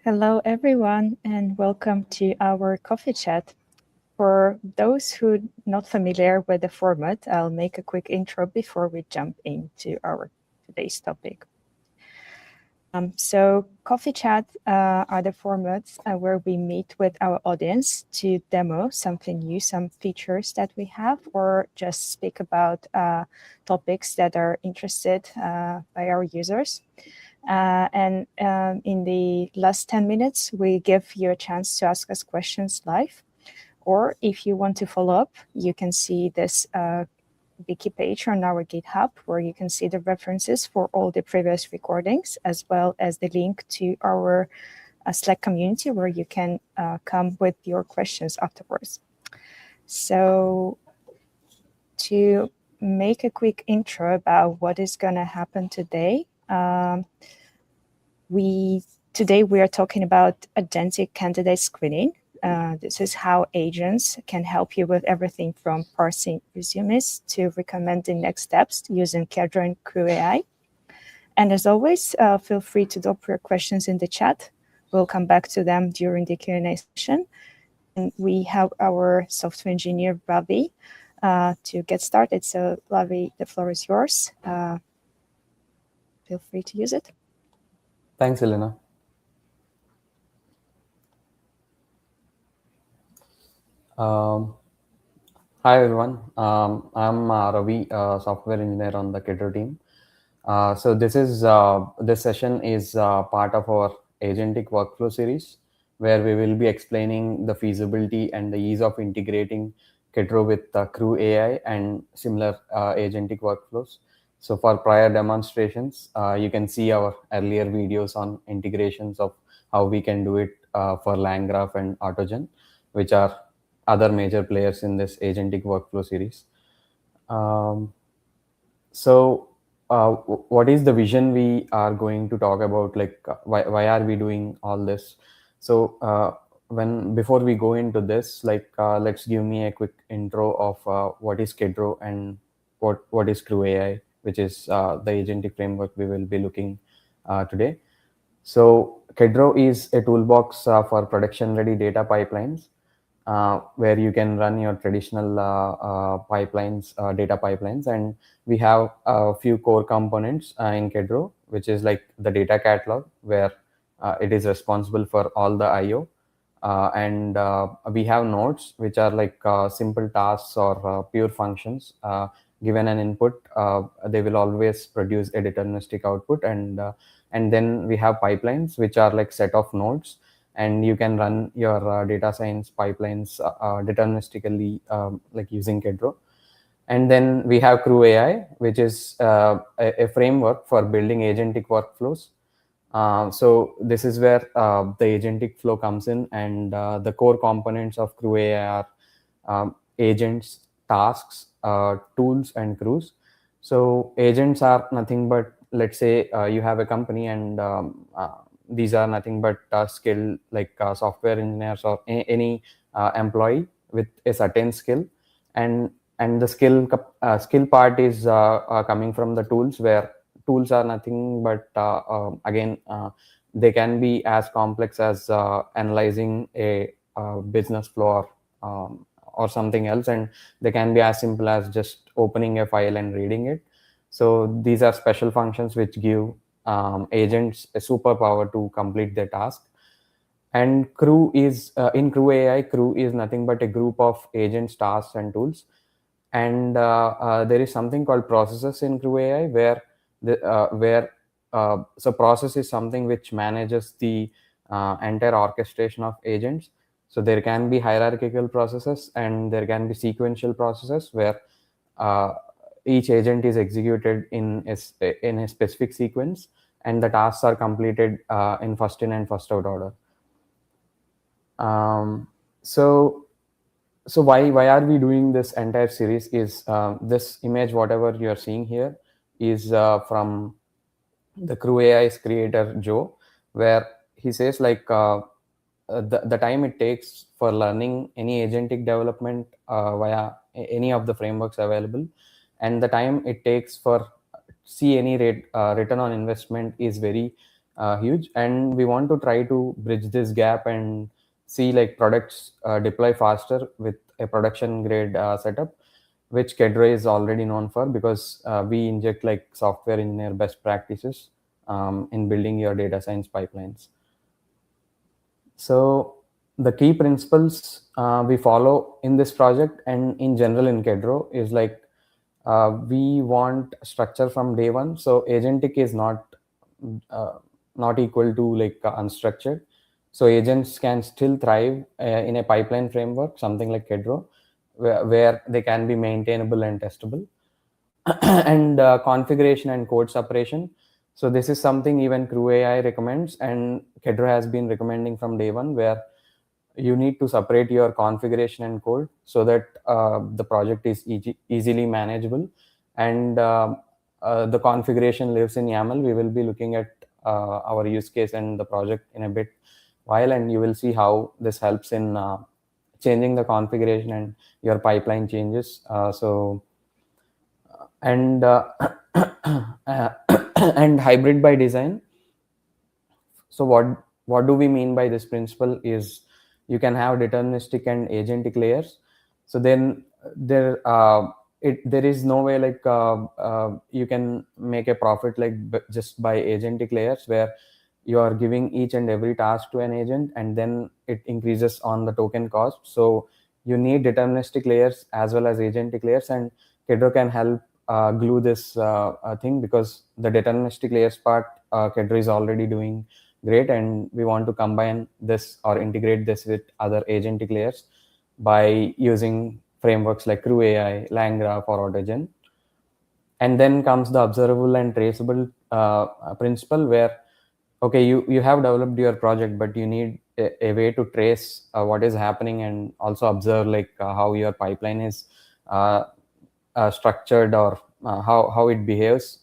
Hello, everyone, and welcome to our coffee chat. For those who are not familiar with the format, I'll make a quick intro before we jump into our today's topic. So coffee chat are the formats where we meet with our audience to demo something new, some features that we have, or just speak about topics that are interested by our users. And in the last 10 minutes, we give you a chance to ask us questions live. Or if you want to follow up, you can see this wiki page on our GitHub where you can see the references for all the previous recordings, as well as the link to our Slack community where you can come with your questions afterwards. So to make a quick intro about what is going to happen today, today we are talking about Agentic candidate screening. This is how agents can help you with everything from parsing resumes to recommending next steps using Kedro and CrewAI. And as always, feel free to drop your questions in the chat. We'll come back to them during the Q&A session. And we have our software engineer, Ravi, to get started. So Ravi, the floor is yours. Feel free to use it. Thanks, Elena. Hi, everyone. I'm Ravi, software engineer on the Kedro team. So this session is part of our Agentic workflow series, where we will be explaining the feasibility and the ease of integrating Kedro with CrewAI and similar agentic workflows. So for prior demonstrations, you can see our earlier videos on integrations of how we can do it for LangGraph and Autogen, which are other major players in this agentic workflow series. What is the vision we are going to talk about? Like, why are we doing all this? So before we go into this, let's give me a quick intro of what is Kedro and what is CrewAI, which is the agentic framework we will be looking today. So Kedro is a toolbox for production-ready data pipelines, where you can run your traditional data pipelines. And we have a few core components in Kedro, which is like the data catalog, where it is responsible for all the IO. And we have nodes, which are like simple tasks or pure functions. Given an input, they will always produce a deterministic output. And then we have pipelines, which are like set of nodes, and you can run your data science pipelines deterministically, like using Kedro. And then we have CrewAI, which is a framework for building agentic workflows. So this is where the agentic flow comes in, and the core components of CrewAI are agents, tasks, tools, and crews. So agents are nothing but, let's say you have a company, and these are nothing but skilled like software engineers or any employee with a certain skill, and the skill part is coming from the tools, where tools are nothing but again they can be as complex as analyzing a business flow or something else, and they can be as simple as just opening a file and reading it. So these are special functions which give agents a superpower to complete their task. And crew is in CrewAI, crew is nothing but a group of agents, tasks, and tools. And there is something called processes in CrewAI, so process is something which manages the entire orchestration of agents. So there can be hierarchical processes and there can be sequential processes, where each agent is executed in a specific sequence, and the tasks are completed in first in and first out order. So why are we doing this entire series is this image, whatever you are seeing here, is from the CrewAI's creator Joe, where he says like the time it takes for learning any agentic development via any of the frameworks available, and the time it takes for see any return on investment is very huge, and we want to try to bridge this gap and see like products deploy faster with a production grade setup, which Kedro is already known for, because we inject like software engineer best practices in building your data science pipelines. So the key principles we follow in this project and in general in Kedro is like we want structure from day one. So agentic is uh, not equal to like unstructured. So agents can still thrive in a pipeline framework, something like Kedro, where they can be maintainable and testable. And configuration and code separation. So this is something even CrewAI recommends, and Kedro has been recommending from day one, where you need to separate your configuration and code so that the project is easily manageable. And the configuration lives in YAML. We will be looking at our use case and the project in a bit while, and you will see how this helps in changing the configuration and your pipeline changes. And and hybrid by design. So what do we mean by this principle is you can have deterministic and agentic layers. So then there is no way like you can make a profit like just by agentic layers, where you are giving each and every task to an agent and then it increases on the token cost. So you need deterministic layers as well as agentic layers, and Kedro can help glue this thing, because the deterministic layers part Kedro is already doing great, and we want to combine this or integrate this with other agentic layers by using frameworks like CrewAI, LangGraph, or Autogen. And then comes the observable and traceable principle, where okay, you have developed your project, but you need a way to trace what is happening and also observe like how your pipeline is uh, structured, or how it behaves.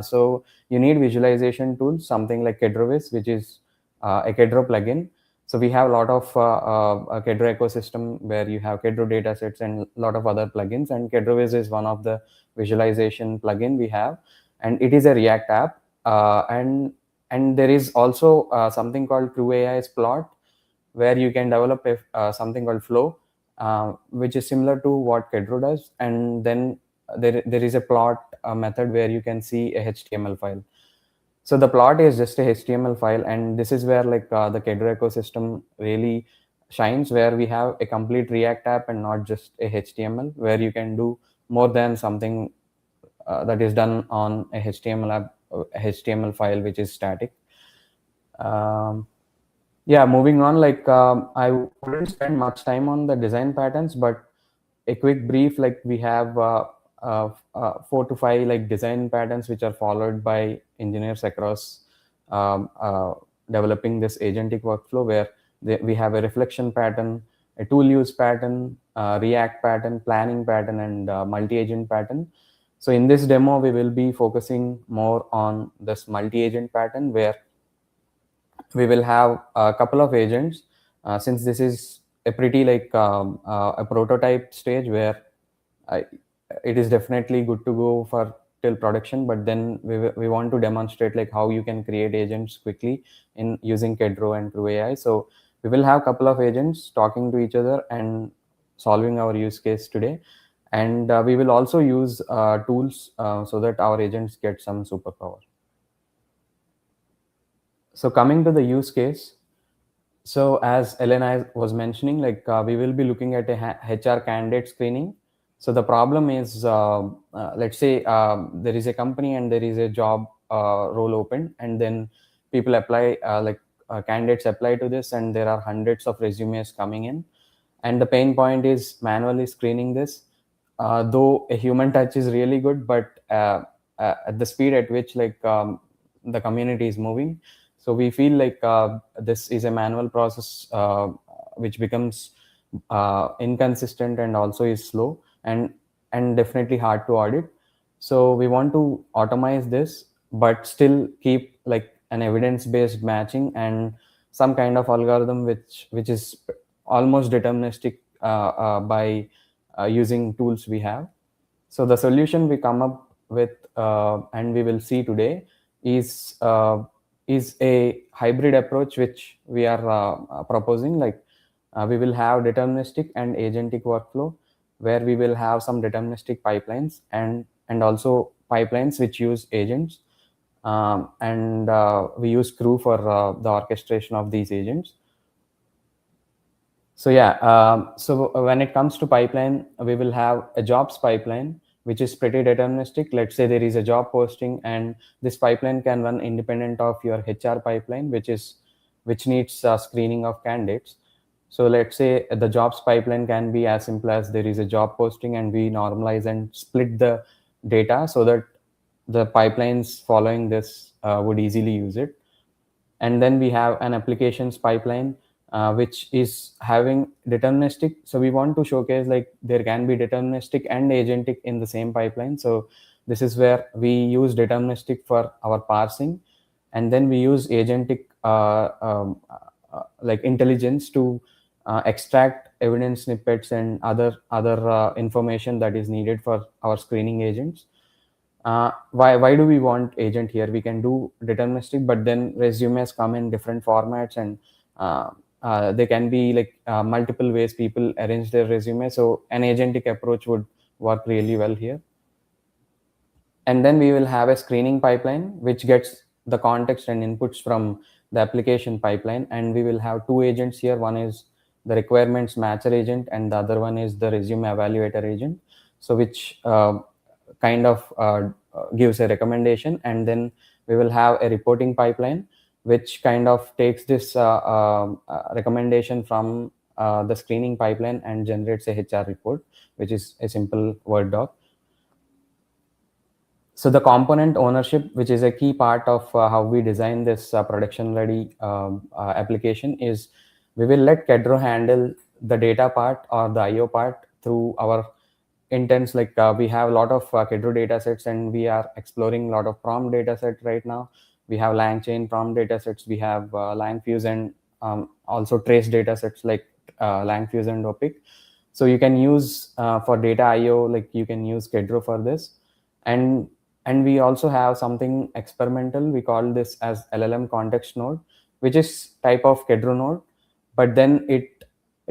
So you need visualization tools, something like Kedrovis, which is a Kedro plugin. So we have a lot of Kedro ecosystem where you have Kedro datasets and a lot of other plugins, and Kedrovis is one of the visualization plugin we have, and it is a React app. And there is also something called CrewAI's plot, where you can develop something called flow, which is similar to what Kedro does. And then there is a plot method where you can see a HTML file. So the plot is just a HTML file, and this is where like the Kedro ecosystem really shines, where we have a complete React app and not just a HTML, where you can do more than something that is done on a HTML app, HTML file which is static. Yeah, moving on, like I wouldn't spend much time on the design patterns, but a quick brief, like we have 4 to 5 like design patterns which are followed by engineers across developing this agentic workflow, where we have a reflection pattern, a tool use pattern, React pattern, planning pattern, and multi-agent pattern. So in this demo, we will be focusing more on this multi-agent pattern, where we will have a couple of agents, since this is a pretty like a prototype stage, where I, it is definitely good to go for till production, but then we want to demonstrate like how you can create agents quickly in using Kedro and CrewAI. So we will have a couple of agents talking to each other and solving our use case today. And we will also use tools so that our agents get some superpower. So coming to the use case, so as Elena was mentioning, like we will be looking at a HR candidate screening. So the problem is, let's say there is a company and there is a job role open, and then people apply, candidates apply to this, and there are hundreds of resumes coming in. And the pain point is manually screening this. Though a human touch is really good, but at the speed at which like the community is moving, so we feel like this is a manual process which becomes inconsistent and also is slow, and definitely hard to audit. So we want to automate this, but still keep like an evidence-based matching and some kind of algorithm which is almost deterministic by using tools we have. So the solution we come up with and we will see today is is a hybrid approach which we are proposing. Like we will have deterministic and agentic workflow, where we will have some deterministic pipelines and also pipelines which use agents, and we use Crew for the orchestration of these agents. So yeah, so when it comes to pipeline, we will have a jobs pipeline, which is pretty deterministic. Let's say there is a job posting, and this pipeline can run independent of your HR pipeline, which needs screening of candidates. So let's say the jobs pipeline can be as simple as there is a job posting, and we normalize and split the data so that the pipelines following this would easily use it. And then we have an applications pipeline, which is having deterministic. So we want to showcase like there can be deterministic and agentic in the same pipeline. So this is where we use deterministic for our parsing, and then we use agentic like intelligence to extract evidence snippets and other information that is needed for our screening agents. Why do we want agent here? We can do deterministic, but then resumes come in different formats, and they can be like multiple ways people arrange their resume. So an agentic approach would work really well here. And then we will have a screening pipeline which gets the context and inputs from the application pipeline, and we will have two agents here. One is the requirements matcher agent, and the other one is the resume evaluator agent, so which kind of gives a recommendation. And then we will have a reporting pipeline which kind of takes this recommendation from the screening pipeline and generates a HR report, which is a simple Word doc. So the component ownership, which is a key part of how we design this production ready application, is we will let Kedro handle the data part or the IO part through our intents. Like we have a lot of Kedro data sets, and we are exploring a lot of prompt data sets right now. We have LangChain prompt data sets, we have LangFuse, and also trace data sets like LangFuse and OPIC. So you can use for data IO, like you can use Kedro for this. And we also have something experimental. We call this as LLM context node, which is type of Kedro node, but then it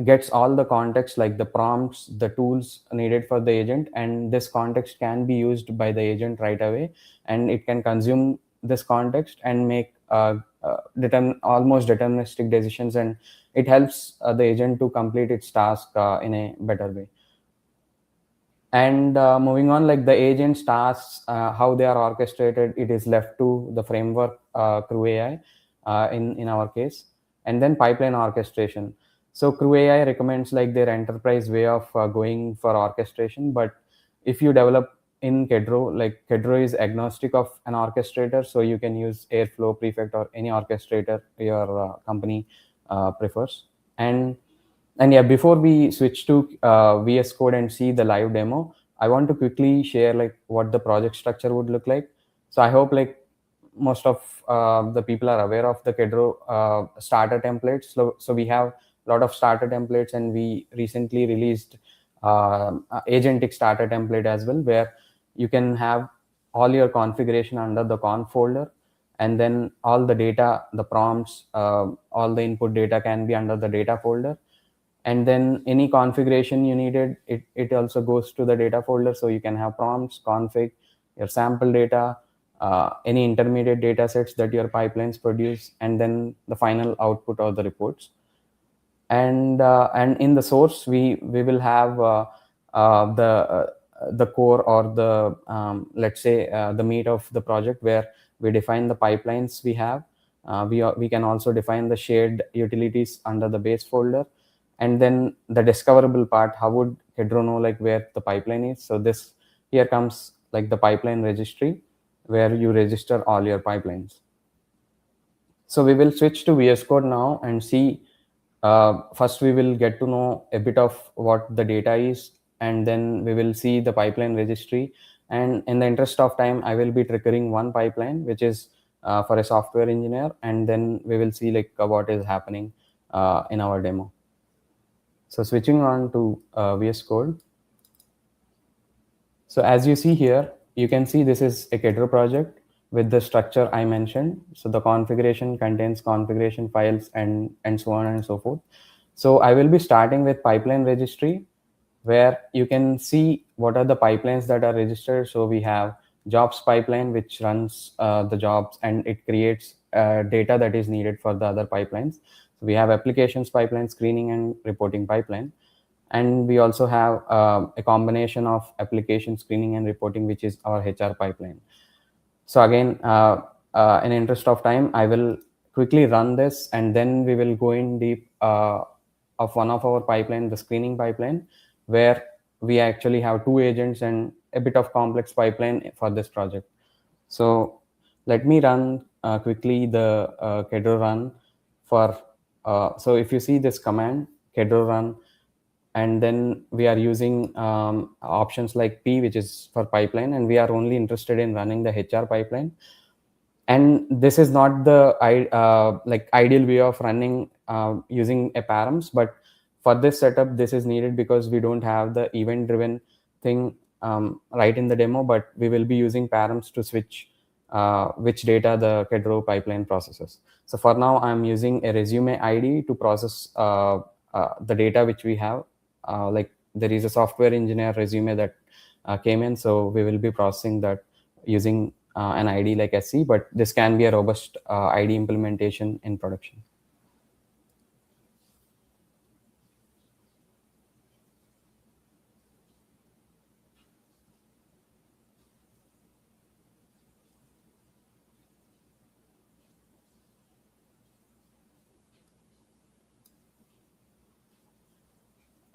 gets all the context, like the prompts, the tools needed for the agent, and this context can be used by the agent right away, and it can consume this context and make almost deterministic decisions, and it helps the agent to complete its task in a better way. And moving on, like the agent's tasks, how they are orchestrated, it is left to the framework CrewAI in our case. And then pipeline orchestration. So CrewAI recommends like their enterprise way of going for orchestration. But if you develop in Kedro, like Kedro is agnostic of an orchestrator, so you can use Airflow, Prefect, or any orchestrator your company prefers. And yeah, before we switch to VS Code and see the live demo, I want to quickly share like what the project structure would look like. So I hope like most of the people are aware of the Kedro starter templates. So we have a lot of starter templates, and we recently released agentic starter template as well, where you can have all your configuration under the conf folder, and then all the data, the prompts, all the input data can be under the data folder. And then any configuration you needed, it also goes to the data folder. So you can have prompts, config, your sample data, any intermediate data sets that your pipelines produce, and then the final output or the reports. And in the source, we will have the core, or the let's say the meat of the project, where we define the pipelines we have. We can also define the shared utilities under the base folder. And then the discoverable part, how would Kedro know like where the pipeline is? So this here comes like the pipeline registry, where you register all your pipelines. So we will switch to VS Code now and see. First, we will get to know a bit of what the data is, and then we will see the pipeline registry. And in the interest of time, I will be triggering one pipeline, which is for a software engineer, and then we will see like what is happening in our demo. So switching on to VS Code. So as you see here, you can see this is a Kedro project with the structure I mentioned. So the configuration contains configuration files and so on and so forth. So I will be starting with pipeline registry, where you can see what are the pipelines that are registered. So we have jobs pipeline, which runs the jobs and it creates data that is needed for the other pipelines. So we have applications pipeline, screening and reporting pipeline. And we also have a combination of application screening and reporting, which is our HR pipeline. So again, in interest of time, I will quickly run this, and then we will go in deep of one of our pipeline, the screening pipeline, where we actually have two agents and a bit of complex pipeline for this project. So let me run quickly the Kedro run for. So if you see this command, Kedro run, and then we are using options like P, which is for pipeline, and we are only interested in running the HR pipeline. And this is not the like ideal way of running using a params, but for this setup this is needed because we don't have the event driven thing right in the demo, but we will be using params to switch which data the Kedro pipeline processes. So for now I'm using a resume ID to process the data which we have. Like there is a software engineer resume that came in, so we will be processing that using an ID like SC, but this can be a robust ID implementation in production.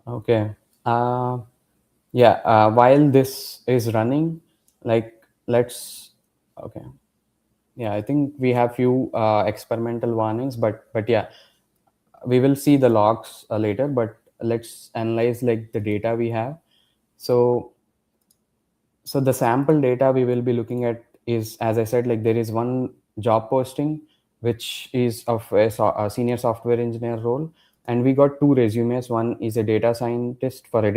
Okay. Yeah. While this is running, like let's. Okay. Yeah, I think we have few experimental warnings, but yeah, we will see the logs later. But let's analyze like the data we have. So the sample data we will be looking at is, as I said, like there is one job posting which is of a senior software engineer role, and we got two resumes. One is a data scientist for a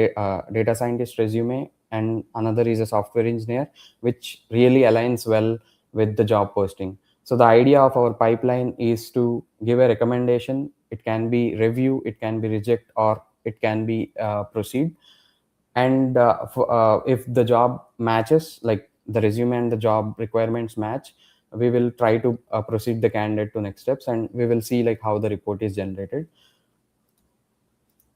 data scientist resume, and another is a software engineer, which really aligns well with the job posting. So the idea of our pipeline is to give a recommendation. It can be review, it can be reject, or it can be proceed. And if the job matches, like the resume and the job requirements match, we will try to proceed the candidate to next steps, and we will see like how the report is generated.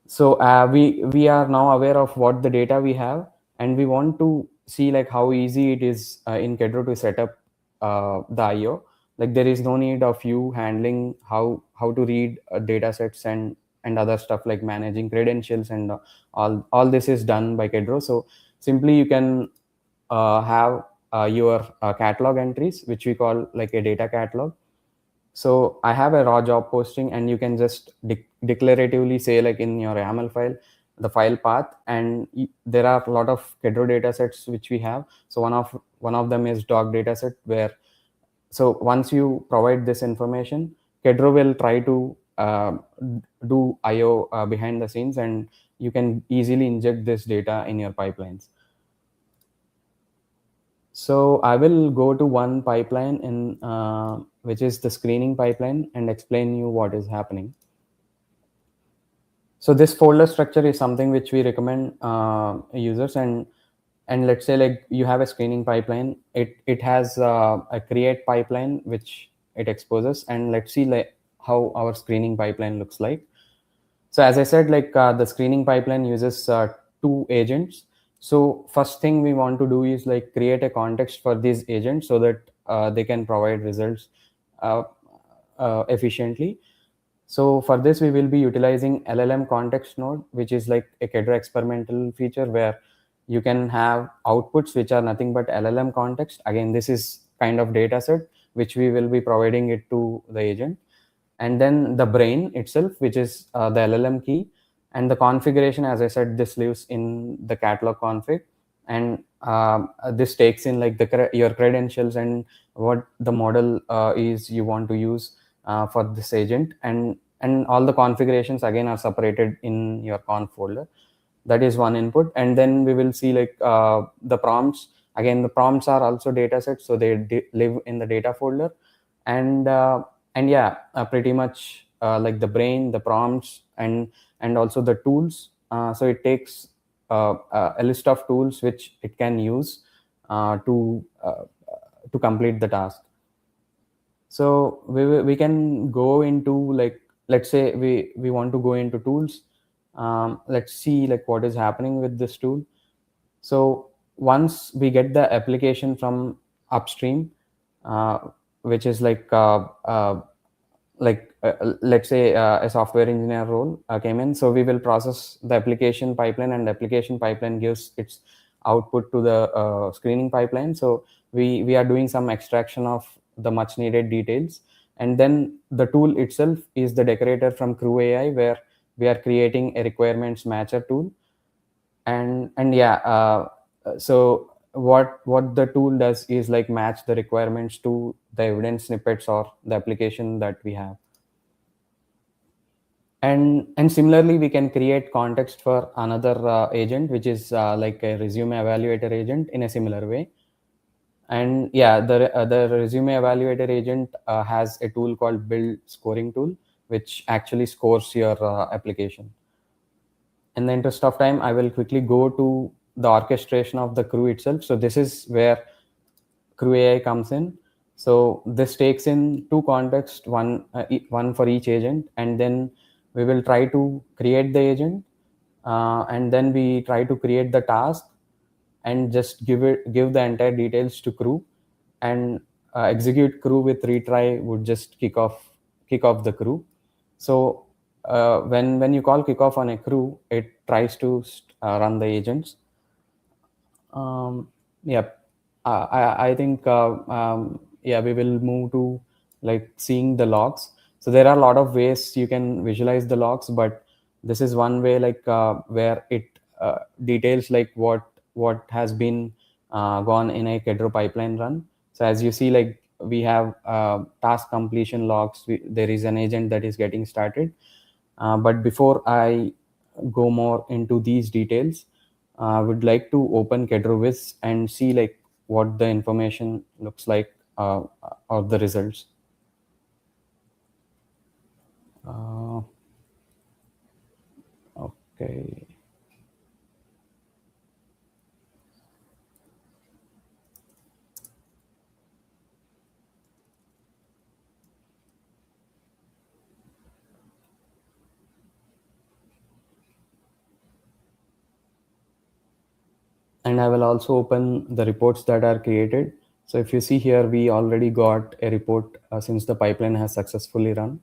So we are now aware of what the data we have, and we want to see like how easy it is in Kedro to set up the IO. Like there is no need of you handling how to read data sets and other stuff like managing credentials, and all this is done by Kedro. So simply you can have your catalog entries, which we call like a data catalog. So I have a raw job posting, and you can just declaratively say like in your YAML file the file path, and there are a lot of Kedro data sets which we have. So one of them is dog data set, where so once you provide this information, Kedro will try to do IO behind the scenes, and you can easily inject this data in your pipelines. So I will go to one pipeline in which is the screening pipeline, and explain you what is happening. So this folder structure is something which we recommend users, and let's say like you have a screening pipeline. It has a create pipeline which it exposes, and let's see like how our screening pipeline looks like. So as I said, like the screening pipeline uses two agents. So first thing we want to do is like create a context for these agents so that they can provide results uh, efficiently. So for this, we will be utilizing LLM context node, which is like a Kedro experimental feature where you can have outputs which are nothing but LLM context. Again, this is kind of data set which we will be providing it to the agent. And then the brain itself, which is the LLM key, and the configuration, as I said, this lives in the catalog config, and this takes in like your credentials and what the model is you want to use for this agent, and all the configurations again are separated in your conf folder. That is one input, and then we will see like the prompts Again, the prompts are also data sets, so they live in the data folder. And yeah, pretty much like the brain, the prompts, and also the tools. So it takes a list of tools which it can use to complete the task. So we can go into, like, let's say we want to go into tools. Let's see like what is happening with this tool. So once we get the application from upstream, uh, which is let's say a software engineer role came in, so we will process the application pipeline, and the application pipeline gives its output to the screening pipeline. So we are doing some extraction of the much needed details, and then the tool itself is the decorator from CrewAI, where we are creating a requirements matcher tool. And yeah, so what the tool does is like match the requirements to the evidence snippets or the application that we have. And similarly, we can create context for another agent, which is like a resume evaluator agent, in a similar way. And yeah, the resume evaluator agent has a tool called build scoring tool, which actually scores your application. In the interest of time, I will quickly go to the orchestration of the crew itself. So this is where CrewAI comes in. So this takes in two contexts, one for each agent, and then we will try to create the agent, and then we try to create the task, and just give the entire details to crew, and execute crew with retry would just kick off the crew. So when you call kickoff on a crew, it tries to run the agents. Yeah, I think yeah, we will move to like seeing the logs. So there are a lot of ways you can visualize the logs, but this is one way, like where it details like what has been gone in a Kedro pipeline run. So as you see, like we have task completion logs. There is an agent that is getting started. But before I go more into these details, I would like to open Kedro and see like what the information looks like, or the results. Uh, okay. And I will also open the reports that are created. So if you see here, we already got a report since the pipeline has successfully run.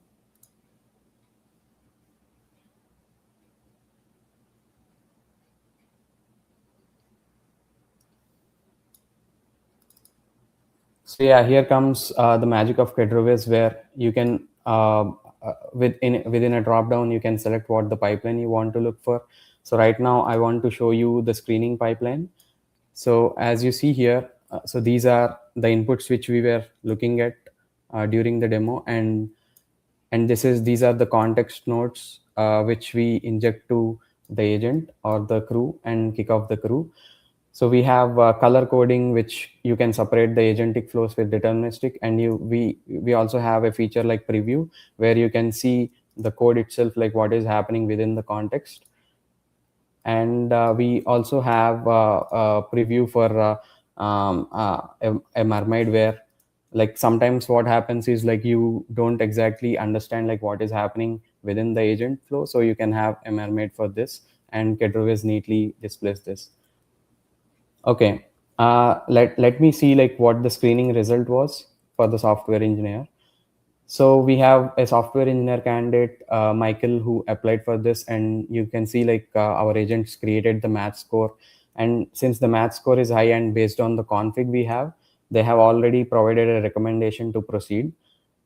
So yeah, here comes the magic of Kedro, where you can within a drop down, you can select what the pipeline you want to look for. So right now I want to show you the screening pipeline. So as you see here, so these are the inputs which we were looking at during the demo, and these are the context nodes which we inject to the agent or the crew and kick off the crew. So we have color coding, which you can separate the agentic flows with deterministic, and we also have a feature like preview, where you can see the code itself, like what is happening within the context. And we also have a preview for a mermaid, where like sometimes what happens is like you don't exactly understand like what is happening within the agent flow, so you can have a mermaid for this, and Kedro neatly displays this. Okay, let me see like what the screening result was for the software engineer. So we have a software engineer candidate, Michael, who applied for this, and you can see like our agents created the math score. And since the math score is high and based on the config we have, they have already provided a recommendation to proceed.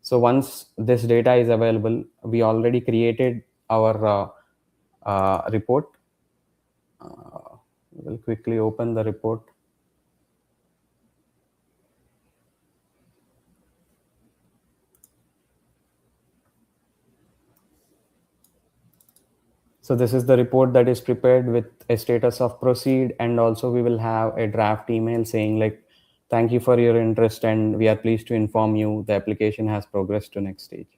So once this data is available, we already created our report. We'll quickly open the report. So this is the report that is prepared with a status of proceed, and also we will have a draft email saying like, thank you for your interest and we are pleased to inform you the application has progressed to next stage.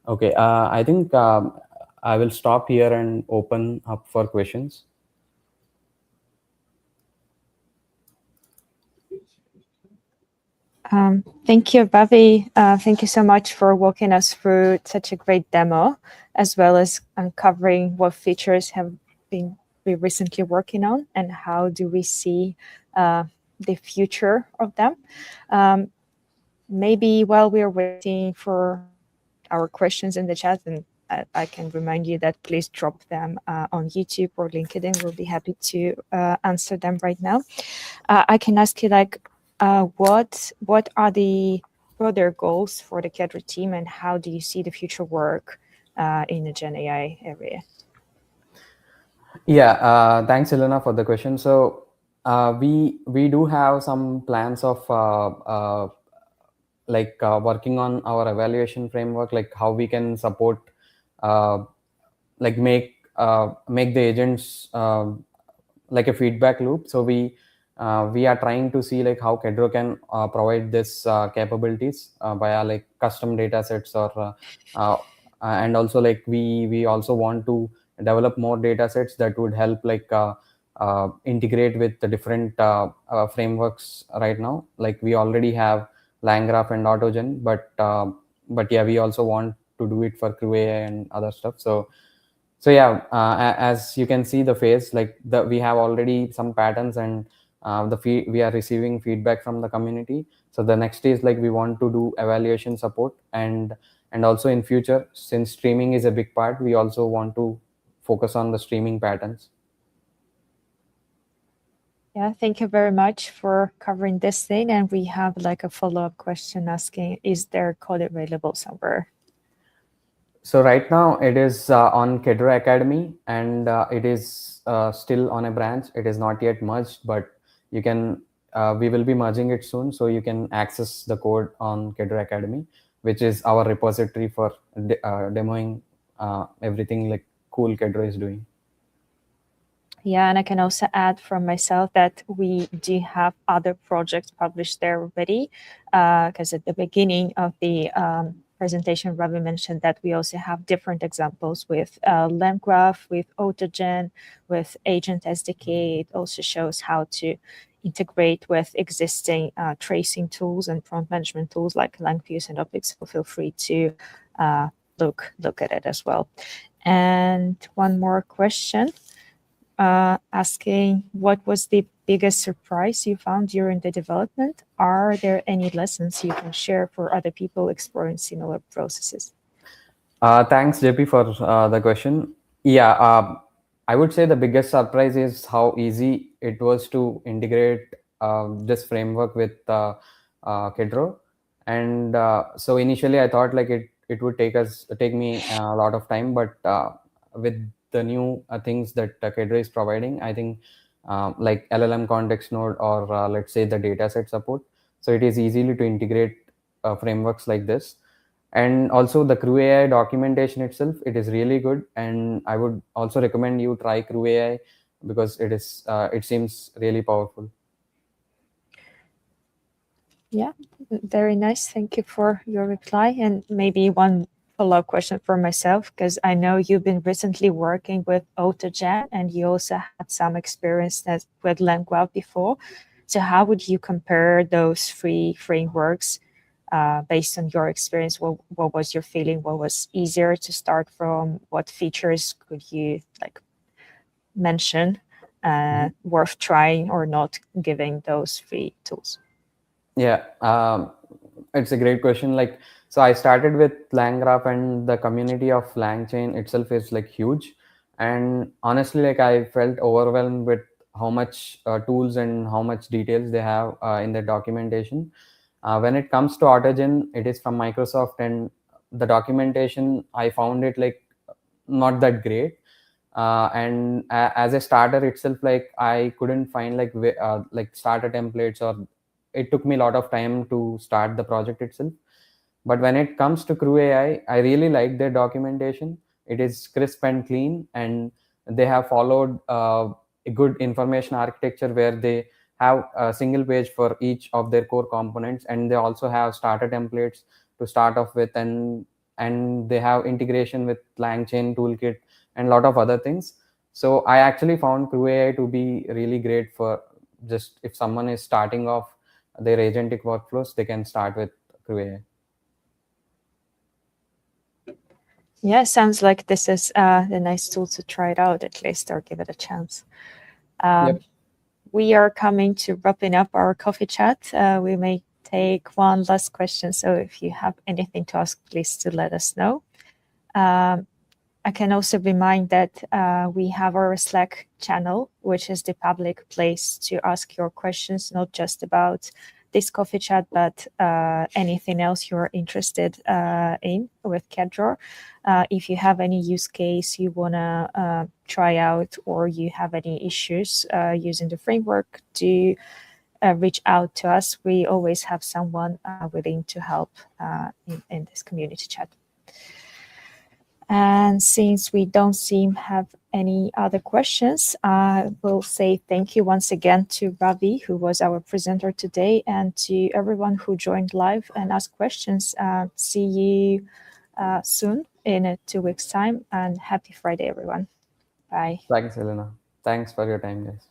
Okay, I think I will stop here and open up for questions. Thank you, Bobby. Thank you so much for walking us through such a great demo, as well as uncovering what features have been we recently working on and how do we see the future of them. Maybe while we are waiting for our questions in the chat, and I can remind you that please drop them on YouTube or LinkedIn. We'll be happy to answer them right now. I can ask you like, what are the further goals for the Kedro team, and how do you see the future work in the Gen AI area? Yeah, thanks, Elena, for the question. So we do have some plans of working on our evaluation framework, like how we can support, uh, like make the agents like a feedback loop. So we are trying to see like how Kedro can provide this capabilities via like custom data sets, or uh, and also like we also want to develop more data sets that would help like integrate with the different frameworks. Right now, like we already have LangGraph and AutoGen, but yeah, we also want to do it for CrewAI and other stuff. So yeah, as you can see the phase, like we have already some patterns, and we are receiving feedback from the community. So the next is like we want to do evaluation support, and also in future, since streaming is a big part, we also want to focus on the streaming patterns. Yeah, thank you very much for covering this thing. And we have like a follow-up question asking, is there code available somewhere? So right now it is on Kedro Academy, and it is still on a branch. It is not yet merged, but you can. We will be merging it soon, so you can access the code on Kedro Academy, which is our repository for demoing everything like cool Kedro is doing. Yeah, and I can also add from myself that we do have other projects published there already, because at the beginning of the presentation, Ravi mentioned that we also have different examples with LangGraph, with AutoGen, with Agent SDK. It also shows how to integrate with existing tracing tools and prompt management tools like LangFuse and Opix. So feel free to look at it as well. And one more question. Asking what was the biggest surprise you found during the development? Are there any lessons you can share for other people exploring similar processes? Thanks, JP, for the question. Yeah, I would say the biggest surprise is how easy it was to integrate this framework with Kedro. And so initially, I thought like it would take me a lot of time, but with the new things that Kedro is providing, I think like LLM context node, or let's say the dataset support. So it is easily to integrate frameworks like this. And also the CrewAI documentation itself, it is really good, and I would also recommend you try CrewAI, because it seems really powerful. Yeah, very nice. Thank you for your reply. And maybe one follow-up question for myself, because I know you've been recently working with AutoGen and you also had some experience with LangGraph before. So how would you compare those three frameworks based on your experience? What was your feeling? What was easier to start from? What features could you like mention worth trying or not, giving those three tools? Yeah, it's a great question. Like, so I started with LangGraph, and the community of LangChain itself is like huge. And honestly, like I felt overwhelmed with how much tools and how much details they have in their documentation. When it comes to AutoGen, it is from Microsoft, and the documentation I found it like not that great. And as a starter itself, like I couldn't find like starter templates, or it took me a lot of time to start the project itself. But when it comes to CrewAI, I really like their documentation. It is crisp and clean, and they have followed a good information architecture where they have a single page for each of their core components, and they also have starter templates to start off with, and they have integration with LangChain toolkit and a lot of other things. So I actually found CrewAI to be really great for just if someone is starting off their agentic workflows, they can start with CrewAI. Yeah, sounds like this is a nice tool to try it out at least, or give it a chance. Yep. We are coming to wrapping up our coffee chat. We may take one last question. So if you have anything to ask, please to let us know. I can also remind that we have our Slack channel, which is the public place to ask your questions, not just about this coffee chat, but anything else you're interested in with Kedro. If you have any use case you want to try out, or you have any issues using the framework, do reach out to us. We always have someone willing to help in this community chat. And since we don't seem have any other questions, I will say thank you once again to Ravi, who was our presenter today, and to everyone who joined live and asked questions. See you soon in 2 weeks' time, and happy Friday, everyone. Bye. Thanks, Elena. Thanks for your time, guys.